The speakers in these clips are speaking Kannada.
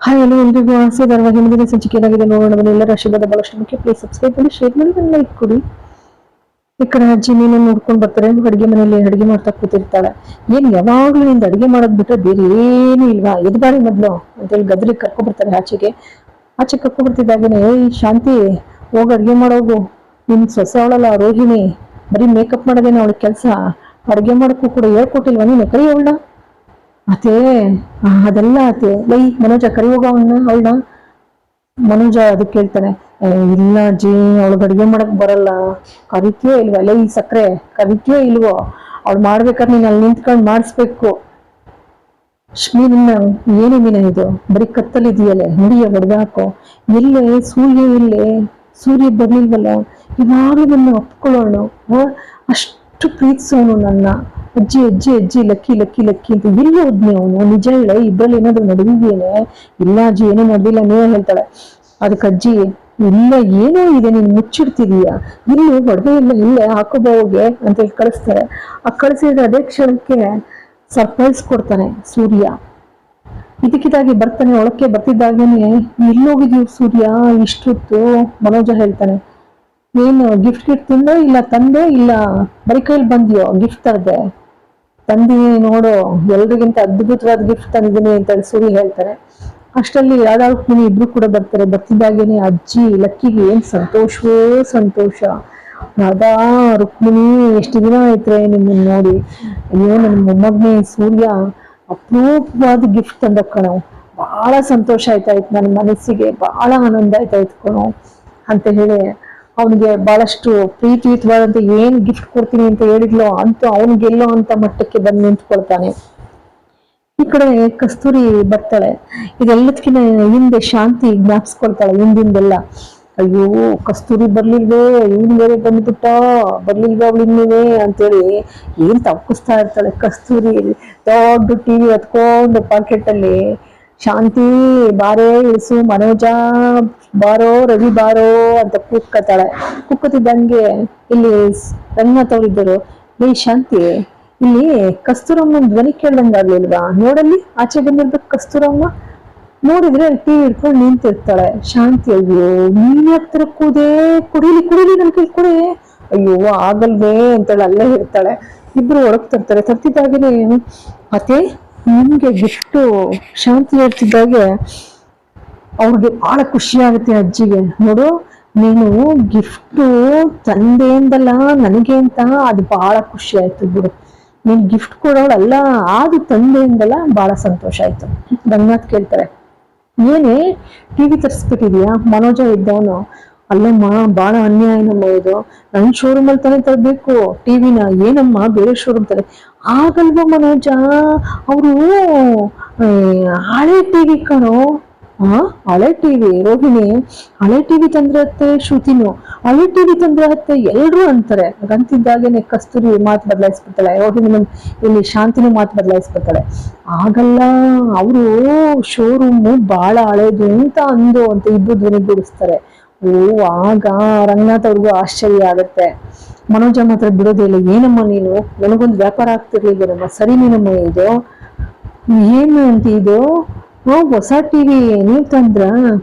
ಹಾಯ್ ಎಲ್ಲೋ ಎಲ್ರಿಗೂ ಆಸೆ ಧಾರವಾಹಿ ಹಿಂದಿನ ಸಂಚಿಕೆಯಾಗಿದೆ ನೋಡೋಣ ಬನ್ನಿ. ಎಲ್ಲರ ಆಶೀರ್ವಾದ ಬಹಳಷ್ಟು ಮುಖ್ಯ. ಪ್ಲೀಸ್ ಸಬ್ಸ್ಕ್ರೈಬ್ ಮಾಡಿ, ಶೇರ್ ಮಾಡಿ, ನನ್ನ ಲೈಕ್ ಕೊಡಿ. ಈ ಕಡೆ ಅಜ್ಜಿ ಮೀನು ನೋಡ್ಕೊಂಡು ಬರ್ತಾರೆ. ಅಡುಗೆ ಮನೆಯಲ್ಲಿ ಅಡುಗೆ ಮಾಡ್ತಾ ಕೂತಿರ್ತಾಳೆ. ಏನ್ ಯಾವಾಗ್ಲೂ ನಿಂದ ಅಡುಗೆ ಮಾಡೋದ್ ಬಿಟ್ರೆ ಬೇರೆ ಏನು ಇಲ್ವಾ, ಎದ್ ಬಾರಿ ಮೊದ್ಲು ಅಂತೇಳಿ ಗದ್ರಿಗೆ ಕರ್ಕೊಂಡ್ಬರ್ತಾರೆ ಆಚೆಗೆ. ಆಚೆ ಕರ್ಕೊಂಡ್ಬರ್ತಿದ್ದಾಗೇನೆ, ಏಯ್ ಶಾಂತಿ, ಹೋಗಿ ಅಡುಗೆ ಮಾಡೋಗು, ನಿನ್ ಸೊಸೆ ಅವಳಲ್ಲ ರೋಹಿಣಿ, ಬರೀ ಮೇಕಪ್ ಮಾಡೋದೇನೆ ಅವಳ ಕೆಲಸ, ಅಡುಗೆ ಮಾಡೋಕ್ಕೂ ಕೂಡ ಹೇಳ್ಕೊಟ್ಟಿಲ್ವಾ ನೀನು, ಕೈ ಅವಳ ಅತೇ. ಅದೆಲ್ಲ ಅತೆ, ಲೈ ಮನೋಜ ಕರಿ ಹೋಗ ಅವಳನ್ನ. ಮನೋಜ ಅದಕ್ಕೆ ಕೇಳ್ತಾನೆ, ಇಲ್ಲ ಅಜ್ಜಿ, ಅವಳಿಗೆ ಅಡುಗೆ ಮಾಡಕ್ ಬರಲ್ಲ. ಕರಿತೀಯೋ ಇಲ್ವಾ, ಲೈ ಸಕ್ರೆ, ಕರಿತೀಯೋ ಇಲ್ವೋ, ಅವಳು ಮಾಡ್ಬೇಕಾದ್ರೆ ನೀನ್ ಅಲ್ಲಿ ನಿಂತ್ಕೊಂಡು ಮಾಡಿಸ್ಬೇಕು. ಮೀನ ಏನೇ ಮೀನ ಇದು, ಬರೀ ಕತ್ತಲಿದೆಯಲ್ಲೇ, ನಡಿಯ ಹೊಡೆದಾಕೋ. ಎಲ್ಲೇ ಸೂರ್ಯ, ಎಲ್ಲೇ ಸೂರ್ಯ ಬರ್ಲಿಲ್ವಲ್ಲ, ಇವಾಗಲೂ ನನ್ನ ಒಪ್ಕೊಳ್ಳೋಣ. ಅಷ್ಟು ಪ್ರೀತಿಸೋನು ನನ್ನ. ಅಜ್ಜಿ ಅಜ್ಜಿ ಅಜ್ಜಿ, ಲಕ್ಕಿ ಲಕ್ಕಿ ಲಕ್ಕಿ ಅಂತ ಎಲ್ಲಿ ಹೋದ್ನೆ ಅವನು, ನಿಜ ಹೇಳ, ಇದ್ರಲ್ಲಿ ಏನಾದ್ರು ನಡೆದಿದ್ದೇನೆ? ಇಲ್ಲ ಅಜ್ಜಿ, ಏನೂ ನಡೆದಿಲ್ಲ, ನೀವೇ ಹೇಳ್ತಾಳೆ. ಅದಕ್ಕೆ ಅಜ್ಜಿ, ಇಲ್ಲ ಏನೋ ಇದೆ, ನೀನ್ ಮುಚ್ಚಿಡ್ತಿದೀಯ, ಇಲ್ಲಿ ಹೊಡೆದೇ ಇಲ್ಲ, ಇಲ್ಲೇ ಹಾಕೋಬೋಗೆ ಅಂತ ಹೇಳಿ ಕಳಿಸ್ತಾರೆ. ಆ ಕಳಿಸಿದ್ರೆ ಅದೇ ಕ್ಷಣಕ್ಕೆ ಸರ್ಪ್ರೈಸ್ ಕೊಡ್ತಾನೆ ಸೂರ್ಯ. ಇದಕ್ಕಿದಾಗಿ ಬರ್ತಾನೆ, ಒಳಕ್ಕೆ ಬರ್ತಿದ್ದಾಗೇನೆ, ಎಲ್ಲೋಗಿದ್ಯೋ ಸೂರ್ಯ ಇಷ್ಟೊತ್ತು? ಮನೋಜ ಹೇಳ್ತಾನೆ, ಏನು ಗಿಫ್ಟ್ ಗಿಫ್ಟ್ ತಿಂದೋ ಇಲ್ಲ ತಂದೆ, ಇಲ್ಲ ಬರೀ ಕೈಲಿ ಬಂದಿಯೋ ಗಿಫ್ಟ್ ತರದೆ? ತಂದಿನಿ ನೋಡು, ಎಲ್ರಿಗಿಂತ ಅದ್ಭುತವಾದ ಗಿಫ್ಟ್ ತಂದಿದ್ದೀನಿ ಅಂತ ಸೂರ್ಯ ಹೇಳ್ತಾರೆ. ಅಷ್ಟರಲ್ಲಿ ಯಾವ್ದಾದ್ರು ರುಕ್ಮಿಣಿ ಇಬ್ರು ಕೂಡ ಬರ್ತಾರೆ. ಬರ್ತಿದ್ದಾಗೇನೆ ಅಜ್ಜಿ ಲಕ್ಕಿಗೆ ಏನ್ ಸಂತೋಷವೋ ಸಂತೋಷ. ರಾಧಾ, ರುಕ್ಮಿಣಿ, ಎಷ್ಟು ದಿನ ಆಯ್ತ್ರೆ ನಿಮ್ಮನ್ನ ನೋಡಿ, ಅಯ್ಯೋ ನನ್ನ ಮೊಮ್ಮಗನೇ ಸೂರ್ಯ ಅಪರೂಪವಾದ ಗಿಫ್ಟ್ ತಂದ ಕಣೋ, ಬಹಳ ಸಂತೋಷ ಆಯ್ತಾಯ್ತು, ನನ್ನ ಮನಸ್ಸಿಗೆ ಬಹಳ ಆನಂದ ಆಯ್ತಾಯ್ತು ಕಣೋ ಅಂತ ಹೇಳಿ ಅವನಿಗೆ ಬಹಳಷ್ಟು ಪ್ರೀತಿಯುತವಾದಂತ ಏನ್ ಗಿಫ್ಟ್ ಕೊಡ್ತೀನಿ ಅಂತ ಹೇಳಿದ್ಲೋ ಅಂತ ಅವನಿಗೆಲ್ಲೋ ಅಂತ ಮಟ್ಟಕ್ಕೆ ಬಂದು ನಿಂತ್ಕೊಳ್ತಾನೆ. ಈ ಕಡೆ ಕಸ್ತೂರಿ ಬರ್ತಾಳೆ. ಇದೆಲ್ಲದಕ್ಕಿಂತ ಹಿಂದೆ ಶಾಂತಿ ಜ್ಞಾಪಿಸ್ಕೊಳ್ತಾಳೆ ಹಿಂದಿಂದೆಲ್ಲ. ಅಯ್ಯೋ ಕಸ್ತೂರಿ ಬರ್ಲಿಲ್ವೇ, ಇವನ್ ಬೇರೆ ಬಂದ್ಬಿಟ್ಟ, ಬರ್ಲಿಲ್ವ ಅವಳಿನ್ನೇ ಅಂತೇಳಿ ಏನ್ ತಪ್ಪಿಸ್ತಾ ಇರ್ತಾಳೆ ಕಸ್ತೂರಿ. ದೊಡ್ಡ ಟಿವಿ ಹೊತ್ಕೊಂಡು ಪಾಕೆಟ್ ಅಲ್ಲಿ, ಶಾಂತಿ ಬಾರೇ ಇಳಿಸು, ಮನೋಜ ಬಾರೋ, ರವಿ ಬಾರೋ ಅಂತ ಕೂಗ್ಕತಾಳೆ. ಕೂಗ್ಕತಿದ್ದಂಗೆ ಇಲ್ಲಿ ರಂಗನಾಥ್ ಅವರಿದ್ದರು, ಏ ಶಾಂತಿ, ಇಲ್ಲಿ ಕಸ್ತೂರಮ್ಮನ ಧ್ವನಿ ಕೇಳ್ದಂಗಾಗ್ಲಿಲ್ವಾ, ನೋಡಲ್ಲಿ ಆಚೆ ಬಂದಿರ್ಬೇಕು ಕಸ್ತೂರಮ್ಮ. ನೋಡಿದ್ರೆ ಟಿವಿ ಹಿಡ್ಕೊಂಡು ನಿಂತಿರ್ತಾಳೆ ಶಾಂತಿ. ಅಯ್ಯೋ ನೀನ್ ಹತ್ರ ಕೂದೆ, ಕುಡೀಲಿ ಕುಡೀಲಿ ನನ್ ಕೈ ಕೊಡೆ, ಅಯ್ಯೋ ಆಗಲ್ವೇ ಅಂತೇಳಿ ಅಲ್ಲೇ ಇರ್ತಾಳೆ. ಇಬ್ರು ಒಳಗ್ ತರ್ತಾರೆ. ತರ್ತಿದ್ದಾಗೇನೆ, ಮತ್ತೆ ನಿಮ್ಗೆ ಗಿಫ್ಟು ಶಾಂತಿ ಹೇಳ್ತಿದ್ದಾಗೆ ಅವ್ರಿಗೆ ಬಹಳ ಖುಷಿ ಆಗುತ್ತೆ ಅಜ್ಜಿಗೆ. ನೋಡು, ನೀನು ಗಿಫ್ಟು ತಂದೆಯಿಂದಲ್ಲ ನನಗೆ ಅಂತ, ಅದು ಬಹಳ ಖುಷಿ ಆಯ್ತು ಬಿಡು. ನೀನ್ ಗಿಫ್ಟ್ ಕೊಡೋಳಲ್ಲ, ಅದು ತಂದೆಯಿಂದಲ್ಲ, ಬಹಳ ಸಂತೋಷ ಆಯ್ತು. ರಂಗನಾಥ್ ಕೇಳ್ತಾರೆ, ಏನೇ ಟಿವಿ ತರಿಸ್ಬಿಟ್ಟಿದ್ಯಾ? ಮನೋಜ ಇದ್ದವನು, ಅಲ್ಲಮ್ಮ ಬಹಳ ಅನ್ಯಾಯ ನಮ್ಮ ಇದು, ನನ್ ಶೋರೂಮ್ ಅಲ್ಲಿ ತಾನೇ ತರಬೇಕು ಟಿವಿನ, ಏನಮ್ಮ ಬೇರೆ ಶೋರೂಮ್ ತಾರೆ? ಆಗಲ್ವ ಮನೋಜ, ಅವರು ಹಳೆ ಟಿವಿ ಕಣೋ. ಹಳೆ ಟಿವಿ ರೋಹಿಣಿ, ಹಳೆ ಟಿವಿ ತಂದ್ರತ್ತೆ ಶ್ರುತಿನು, ಹಳೆ ಟಿವಿ ತಂದ್ರತ್ತೆ ಎಲ್ರು ಅಂತಾರೆ. ಅಂತಿದ್ದಾಗೇನೆ ಕಸ್ತೂರಿ ಮಾತು ಬದಲಾಯಿಸ್ಬಿಡ್ತಾಳೆ, ರೋಹಿಣಿ ಇಲ್ಲಿ ಶಾಂತಿನೂ ಮಾತು ಬದಲಾಯಿಸ್ಬಿಡ್ತಾಳೆ. ಆಗಲ್ಲ, ಅವರು ಶೋರೂಮು ಬಹಳ ಹಳೇದು ಅಂತ ಅಂದು ಅಂತ ಇಬ್ರು ಧ್ವನಿಗೂಡಿಸ್ತಾರೆ. ಓ, ಆಗ ರಂಗನಾಥ್ ಅವ್ರಿಗೂ ಆಶ್ಚರ್ಯ ಆಗತ್ತೆ. ಮನೋಜ ಮಾತ್ರ ಬಿಡೋದೇ ಇಲ್ಲ, ಏನಮ್ಮ ನೀನು, ನನಗೊಂದು ವ್ಯಾಪಾರ ಆಗ್ತಿರ್ಲಿಲ್ವೇನಮ್ಮ, ಸರಿ ನೀನಮ್ಮ ಇದು ಏನು ಅಂತ ಇದು ಹೊಸ ಟಿವಿ ನೀವ್ ತಂದ್ರ?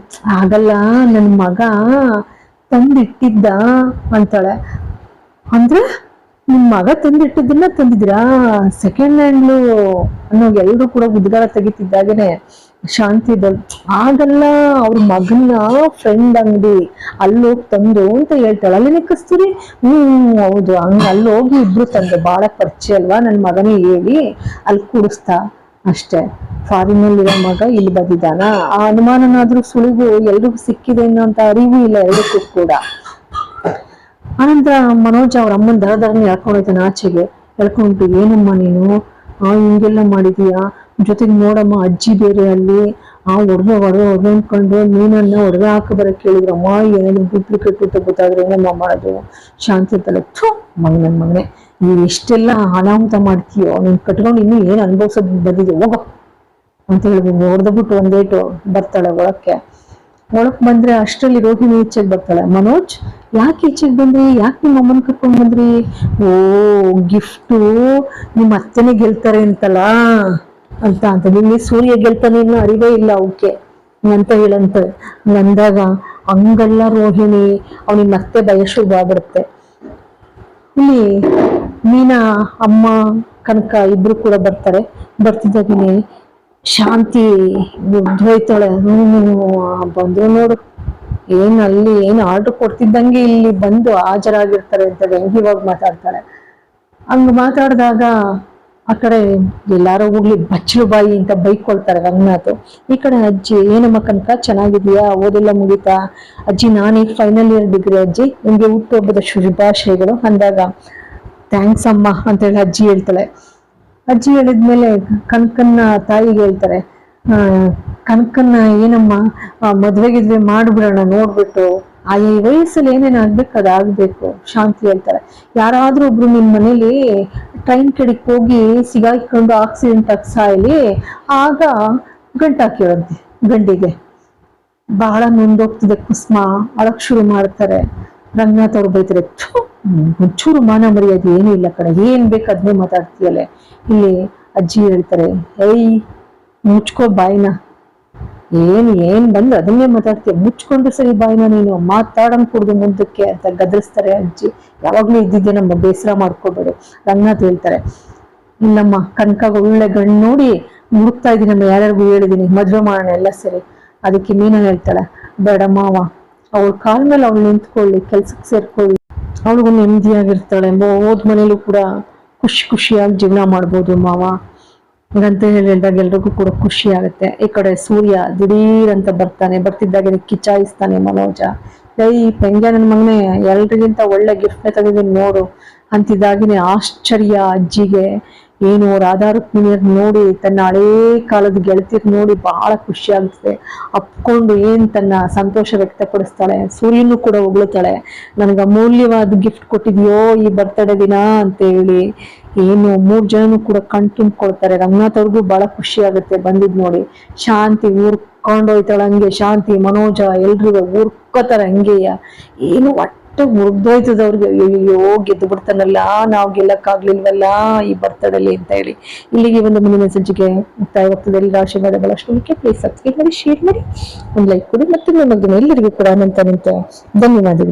ಆಗಲ್ಲ, ನನ್ ಮಗ ತಂದಿಟ್ಟಿದ್ದ ಅಂತಾಳೆ. ಅಂದ್ರೆ ನಿಮ್ ಮಗ ತಂದಿಟ್ಟಿದ್ದನ್ನ ತಂದಿದ್ರಾ? ಸೆಕೆಂಡ್ ಹ್ಯಾಂಡ್ಲು ಅನ್ನೋ ಎಲ್ರು ಕೂಡ ಉದ್ಗಾರ ತೆಗಿತಿದ್ದಾಗೇನೆ ಶಾಂತಿ ಇದ್ದಳು, ಆಗಲ್ಲ, ಅವ್ರ ಮಗನ ಫ್ರೆಂಡ್ ಅಂಗಡಿ ಅಲ್ಲೋಗಿ ತಂದು ಅಂತ ಹೇಳ್ತಾಳೆ. ಅಲ್ಲಿನ ಕಸ್ತೂರಿ, ಹೌದು, ಹಂಗ ಅಲ್ಲೋಗಿ ಇಬ್ರು ತಂದೆ, ಬಹಳ ಪರಿಚಯ ಅಲ್ವಾ ನನ್ ಮಗನೇ ಹೇಳಿ ಅಲ್ಲಿ ಕೂಡಿಸ್ತಾ ಅಷ್ಟೇ. ಫಾರಿನಲ್ಲಿರೋ ಮಗ ಇಲ್ಲಿ ಬಂದಿದ್ದಾನ, ಆ ಅನುಮಾನನಾದ್ರೂ ಸುಳಿವು ಎಲ್ರಿಗೂ ಸಿಕ್ಕಿದೆ ಅನ್ನೋಂತ ಅರಿವು ಇಲ್ಲ ಎರಡಕ್ಕೂ ಕೂಡ. ಆನಂತರ ಮನೋಜ್ ಅವ್ರ ಅಮ್ಮನ ದರದರನ್ನ ಎಳ್ಕೊಂಡೋಯ್ತಾನೆ ಆಚೆಗೆ. ಎಳ್ಕೊಂಡ್ಬಿಟ್ಟು, ಏನಮ್ಮ ನೀನು ಹಿಂಗೆಲ್ಲ ಮಾಡಿದೀಯಾ, ಜೊತೆಗೆ ನೋಡಮ್ಮ ಅಜ್ಜಿ ಬೇರೆ ಅಲ್ಲಿ ಒಡವೆ ಅಂದ್ಕೊಂಡು ಮೀನನ್ನ ಒಡವೆ ಹಾಕಿ ಬರಕ್ ಕೇಳಿದ್ರಮ್ಮ, ಏನಾದ್ರು ಡೂಪ್ಲಿಕೇಟ್ ಅಂತ ಗೊತ್ತಾದ್ರೆ ಏನಮ್ಮ ಮಾಡೋದು? ಶಾಂತಿ ಅಂತಲ್ಲ, ನನ್ ಮಗನೆ, ನೀವ್ ಎಷ್ಟೆಲ್ಲ ಅನಾಹುತ ಮಾಡ್ತೀಯೋ, ನೀನ್ ಕಟ್ಕೊಂಡು ಇನ್ನು ಏನ್ ಅನುಭವಿಸೋದ್ ಬಂದಿದೆ, ಹೋಗೋ ಅಂತ ಹೇಳಿ ಹೊಡೆದ್ಬಿಟ್ಟು ಒಂದೇಟು ಬರ್ತಾಳೆ ಒಳಕ್ಕೆ. ಒಳಕ್ ಬಂದ್ರೆ ಅಷ್ಟರಲ್ಲಿ ರೋಹಿಣಿ ಈಚೆಗೆ ಬರ್ತಾಳೆ. ಮನೋಜ್, ಯಾಕೆ ಈಚೆಗೆ ಬಂದ್ರಿ, ಯಾಕೆ ನಿಮ್ಮ ಅಮ್ಮನ ಕರ್ಕೊಂಡ್ ಬಂದ್ರಿ? ಓ, ಗಿಫ್ಟು ನಿಮ್ಮ ಅತ್ತೆನೆ ಗೆಲ್ತಾರೆ ಅಂತಲ್ಲ ಅಂತ ನಿಮ್ಗೆ ಸೂರ್ಯ ಗೆಲ್ತಾನೆ, ಇನ್ನು ಅರಿವೇ ಇಲ್ಲ ಅವಕ್ಕೆ ಅಂತ ಹೇಳಂತೆ. ಅಂದಾಗ ಹಂಗೆಲ್ಲ ರೋಹಿಣಿ ಅವನಿಗೆ ಮತ್ತೆ ಭಯ ಶುರು ಆಗ್ಬಿಡುತ್ತೆ. ಇಲ್ಲಿ ಮೀನಾ ಅಮ್ಮ ಕನಕ ಇಬ್ರು ಕೂಡ ಬರ್ತಾರೆ. ಬರ್ತಿದ್ದಾಗಿನೇ ಶಾಂತಿ ಹೋಯ್ತಾಳೆ. ಬಂದ್ರು ನೋಡು, ಅಲ್ಲಿ ಏನ್ ಆರ್ಡರ್ ಕೊಡ್ತಿದ್ದಂಗೆ ಇಲ್ಲಿ ಬಂದು ಹಾಜರಾಗಿರ್ತಾರೆ ಅಂತ ವ್ಯಂಗ್ಯವಾಗಿ ಮಾತಾಡ್ತಾಳೆ. ಹಂಗ ಮಾತಾಡಿದಾಗ ಆ ಕಡೆ ಎಲ್ಲಾರೋ ಹೋಗ್ಲಿ ಬಚ್ಚಲು ಬಾಯಿ ಅಂತ ಬೈಕೊಳ್ತಾರೆ ರಂಗನಾಥ್. ಈ ಕಡೆ ಅಜ್ಜಿ, ಏನಮ್ಮ ಕನಕ ಚೆನ್ನಾಗಿದ್ಯಾ, ಓದೆಲ್ಲ ಮುಗಿತಾ? ಅಜ್ಜಿ ನಾನೀಗ ಫೈನಲ್ ಇಯರ್ ಡಿಗ್ರಿ ಅಜ್ಜಿ, ನಿಮ್ಗೆ ಹುಟ್ಟುಹಬ್ಬದ ಶುಭಾಶಯಗಳು ಅಂದಾಗ ಥ್ಯಾಂಕ್ಸ್ ಅಮ್ಮ ಅಂತ ಹೇಳಿ ಅಜ್ಜಿ ಹೇಳ್ತಾಳೆ. ಅಜ್ಜಿ ಹೇಳಿದ್ಮೇಲೆ ಕನಕನ್ನ ತಾಯಿಗೆ ಹೇಳ್ತಾರೆ, ಕನಕನ್ನ ಏನಮ್ಮ ಮದ್ವೆಗಿದ್ವೆ ಮಾಡ್ಬಿಡೋಣ ನೋಡ್ಬಿಟ್ಟು, ಈ ವಯಸ್ಸಲ್ಲಿ ಏನೇನು ಆಗ್ಬೇಕು ಅದಾಗ್ಬೇಕು. ಶಾಂತಿ ಹೇಳ್ತಾರೆ, ಯಾರಾದ್ರೂ ಒಬ್ರು ನಿಮ್ ಮನೇಲಿ ಟ್ರೈನ್ ಕಡೆಗೆ ಹೋಗಿ ಸಿಗಾಕೊಂಡು ಆಕ್ಸಿಡೆಂಟ್ ಆಗಿ ಸಾಯಲಿ, ಆಗ ಗಂಟಾಕಿರಂತೆ ಗಂಡಿಗೆ. ಬಹಳ ನೊಂದೋಗ್ತಿದೆ ಕುಸ್ಮ, ಅಳಕ್ ಶುರು ಮಾಡ್ತಾರೆ. ರಂಗನಾಥ್ ಅವ್ರು ಬೈತಾರೆ, ಒಂಚೂರು ಮಾನ ಮರ್ಯಾದೆ ಏನೂ ಇಲ್ಲ ಕಡೆ, ಏನ್ ಬೇಕು ಅದನ್ನೇ ಮಾತಾಡ್ತೀಯಲ್ಲೇ. ಇಲ್ಲಿ ಅಜ್ಜಿ ಹೇಳ್ತಾರೆ, ಏಯ್ ಮುಚ್ಕೋ ಬಾಯ್ನ, ಏನ್ ಬಂದು ಅದನ್ನೇ ಮಾತಾಡ್ತೀಯ, ಮುಚ್ಕೊಂಡು ಸರಿ ಬಾಯ್ನ, ನೀನು ಮಾತಾಡಂಗ್ ಕುಡ್ದು ಮುಂದಕ್ಕೆ ಅಂತ ಗದರಿಸ್ತಾರೆ ಅಜ್ಜಿ. ಯಾವಾಗ್ಲೂ ಇದ್ದಿದ್ದೆ ನಮ್ಮ ಬೇಸರ ಮಾಡ್ಕೋಬೇಡಿ. ರಂಗನಾಥ್ ಹೇಳ್ತಾರೆ, ಇಲ್ಲಮ್ಮ ಕನಕಾಗ ಒಳ್ಳೆ ಗಂಡು ನೋಡಿ ಹುಡುಕ್ತಾ ಇದೀನಿ, ನಮ್ಮ ಯಾರ್ಯಾರಿಗೂ ಹೇಳಿದೀನಿ ಮದ್ವೆ ಮಾಡೋಣ ಎಲ್ಲ ಸರಿ. ಅದಕ್ಕೆ ಮೀನಾ ಹೇಳ್ತಾಳೆ, ಬೇಡ ಮಾವ, ಅವಳ ಕಾಲ ಮೇಲೆ ಅವಳು ನಿಂತ್ಕೊಳ್ಳಿ, ಕೆಲ್ಸಕ್ಕೆ ಸೇರ್ಕೊಳ್ಳಿ, ಅವಳಿಗೂ ನೆಮ್ಮದಿಯಾಗಿರ್ತಾಳೆ, ಹೋದ್ ಮನೇಲೂ ಕೂಡ ಖುಷಿಯಾಗಿ ಜೀವನ ಮಾಡ್ಬೋದು ಮಾವ ಅಂತ ಹೇಳಿದಾಗ ಎಲ್ರಿಗೂ ಕೂಡ ಖುಷಿ ಆಗುತ್ತೆ. ಈ ಕಡೆ ಸೂರ್ಯ ದಿಢೀರ್ ಅಂತ ಬರ್ತಿದ್ದಾಗ ಕಿಚಾಯಿಸ್ತಾನೆ ಮನೋಜ, ಈ ಪೆಂಗ್ಯ ನನ್ನ ಮಗನೇ ಎಲ್ರಿಗಿಂತ ಒಳ್ಳೆ ಗಿಫ್ಟ್ ತೆಗೆದಿದ್ದೀನಿ ನೋಡು ಅಂತಿದ್ದಾಗಿನೇ ಆಶ್ಚರ್ಯ ಅಜ್ಜಿಗೆ. ಏನು ರಾಧಾ ರುಕ್ಮಿಣಿಯರ್ ನೋಡಿ, ತನ್ನ ಹಳೇ ಕಾಲದ ಗೆಳತಿಯರ್ ನೋಡಿ ಬಹಳ ಖುಷಿ ಆಗ್ತದೆ. ಅಪ್ಕೊಂಡು ತನ್ನ ಸಂತೋಷ ವ್ಯಕ್ತಪಡಿಸ್ತಾಳೆ. ಸೂರ್ಯನು ಕೂಡ ಹೊಗಳುತ್ತಾಳೆ, ನನಗೆ ಅಮೂಲ್ಯವಾದ ಗಿಫ್ಟ್ ಕೊಟ್ಟಿದ್ಯೋ ಈ ಬರ್ತಡೇ ದಿನ ಅಂತ ಹೇಳಿ. ಮೂರ್ ಜನನು ಕೂಡ ಕಣ್ ತುಂಬ್ಕೊಳ್ತಾರೆ. ರಂಗನಾಥ್ ಅವ್ರಿಗೂ ಬಹಳ ಖುಷಿ ಆಗುತ್ತೆ ಬಂದಿದ್ ನೋಡಿ. ಶಾಂತಿ ಊರ್ಕೊಂಡೋಯ್ತಾಳ ಹಂಗೆ, ಶಾಂತಿ ಮನೋಜ ಎಲ್ರಿಗೂ ಊರ್ಕೋತಾರೆ ಹಂಗೆಯ. ಒಟ್ಟು ಮುಗ್ದೋಯ್ತದ ಅವ್ರಿಗೆ, ಅಯ್ಯೋ ಗೆದ್ದು ಬಿಡ್ತಾನಲ್ಲ, ನಾವು ಗೆಲ್ಲಕ್ಕಾಗ್ಲಿಲ್ವಲ್ಲ ಈ ಬರ್ತಡೇಲಿ ಅಂತ ಹೇಳಿ. ಇಲ್ಲಿಗೆ ಒಂದು ಮುಂದಿನ ಸಂಚಿಕೆ ಮುಕ್ತಾಯವಾಗ್ತದೆ. ಎಲ್ಲ ಆಶೀರ್ವಾದ ಬಳಸ್ಕೊಳ್ಳಿಕ್ಕೆ ಪ್ಲೀಸ್ ಸಬ್ಸ್ಕ್ರೈಬ್ ಮಾಡಿ, ಶೇರ್ ಮಾಡಿ, ಒಂದು ಲೈಕ್ ಕೊಡಿ. ಮತ್ತೆ ಎಲ್ಲರಿಗೂ ಕೂಡ ಅನಂತ ಧನ್ಯವಾದಗಳು.